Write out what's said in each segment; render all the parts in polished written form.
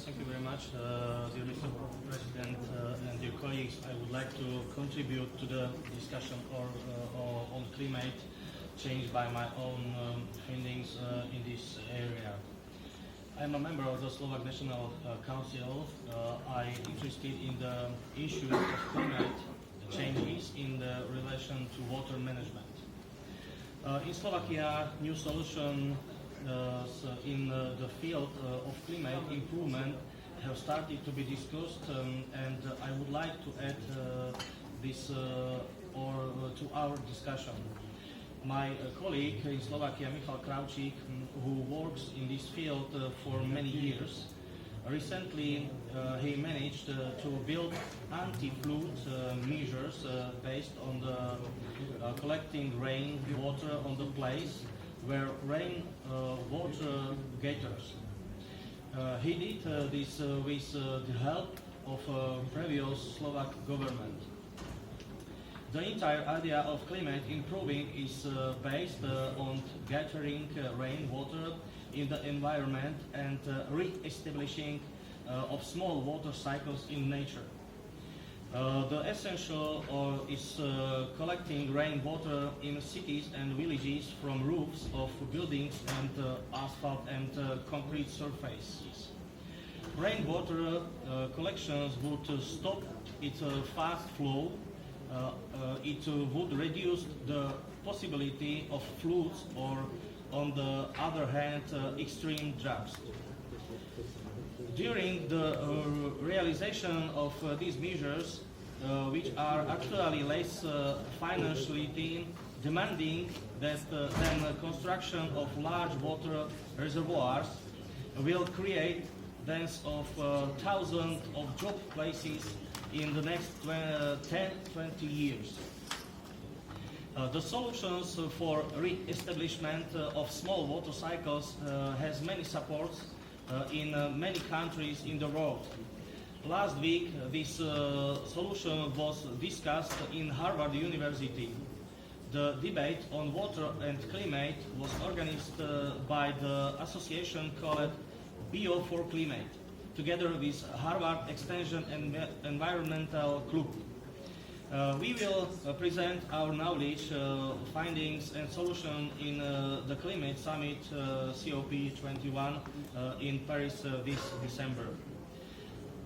Thank you very much, dear Mr. President and dear colleagues. I would like to contribute to the discussion on climate change by my own findings in this area. I'm a member of the Slovak National Council. I'm interested in the issue of climate changes in the relation to water management. In Slovakia, new solutions in the field of climate improvement have started to be discussed, and I would like to add this to our discussion. My colleague in Slovakia, Michalovi Kravčík, who works in this field for many years, recently he managed to build anti-flood measures based on the collecting rain water on the place where rain water gathers. He did this with the help of previous Slovak government. The entire idea of climate improving is based on gathering rainwater in the environment and re-establishing of small water cycles in nature. The essential is collecting rainwater in cities and villages from roofs of buildings and asphalt and concrete surfaces. Rainwater collections would stop its fast flow. It would reduce the possibility of floods or, on the other hand, extreme droughts. During the realization of these measures, which are actually less financially demanding than construction of large water reservoirs, will create tens of thousands of job places in the next 10-20 years. The solutions for re-establishment of small water cycles has many supports in many countries in the world. Last week, this solution was discussed in Harvard University. The debate on water and climate was organized by the association called Bio for Climate, together with Harvard Extension and Environmental Club. We will present our knowledge, findings and solutions in the Climate Summit COP21 in Paris this December.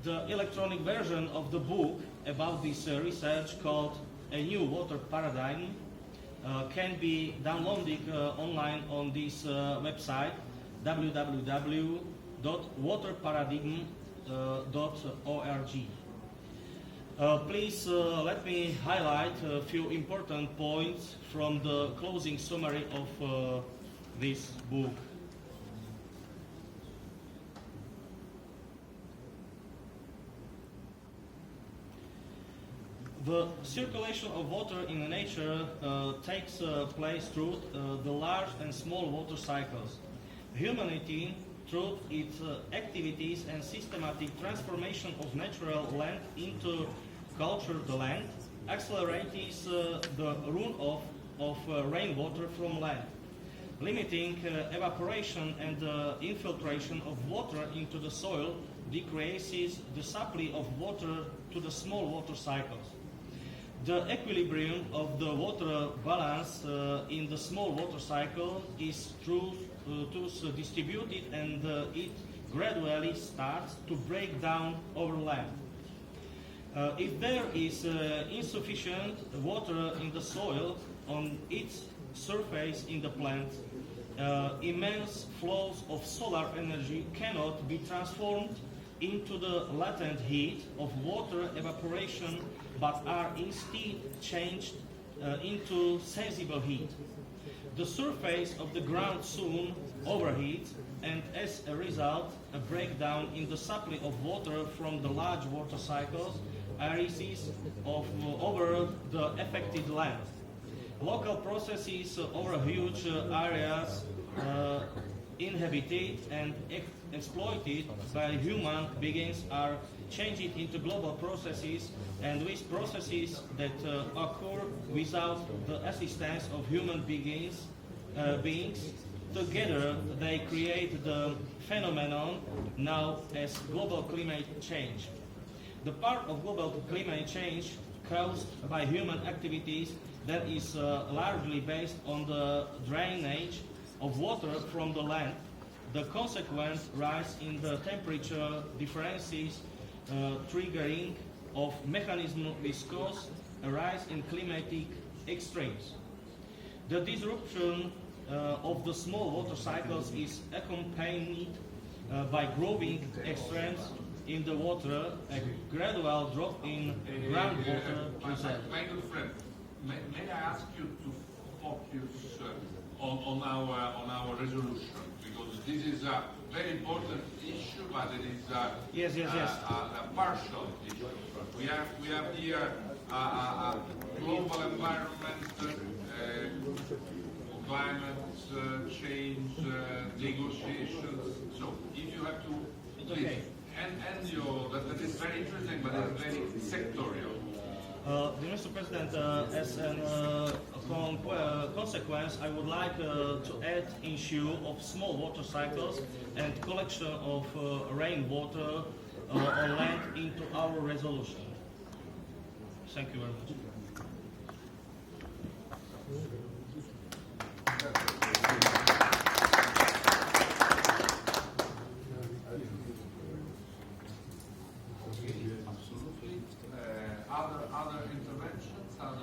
The electronic version of the book about this research, called A New Water Paradigm, can be downloaded online on this website, www.waterparadigm.org. Please let me highlight a few important points from the closing summary of this book. The circulation of water in nature takes place through the large and small water cycles. Humanity, through its activities and systematic transformation of natural land into cultured land, accelerates the runoff of rainwater from land, limiting evaporation and infiltration of water into the soil decreases the supply of water to the small water cycles. The equilibrium of the water balance in the small water cycle is thus distributed, and it gradually starts to break down over land. If there is insufficient water in the soil on its surface in the plant, immense flows of solar energy cannot be transformed into the latent heat of water evaporation, but are instead changed into sensible heat. The surface of the ground soon overheats, and as a result, a breakdown in the supply of water from the large water cycles arises over the affected land. Local processes over huge areas inhabited and exploited by human beings are changed into global processes, and with processes that occur without the assistance of human beings, Together, they create the phenomenon now as global climate change. The part of global climate change caused by human activities that is largely based on the drainage of water from the land, the consequent rise in the temperature differences triggering of mechanism which cause a rise in climatic extremes. The disruption of the small water cycles is accompanied by growing extremes in the water, a gradual drop in groundwater reserve. My good friend, may I ask you to focus on our resolution, because this is a very important issue, but it is a partial issue. We have here global environment, climate change negotiations. So if you have to, please, and that is very interesting, but it's very sectorial. Mr. President, as a consequence, I would like to add issue of small water cycles and collection of rainwater on land into our resolution. Thank you very much.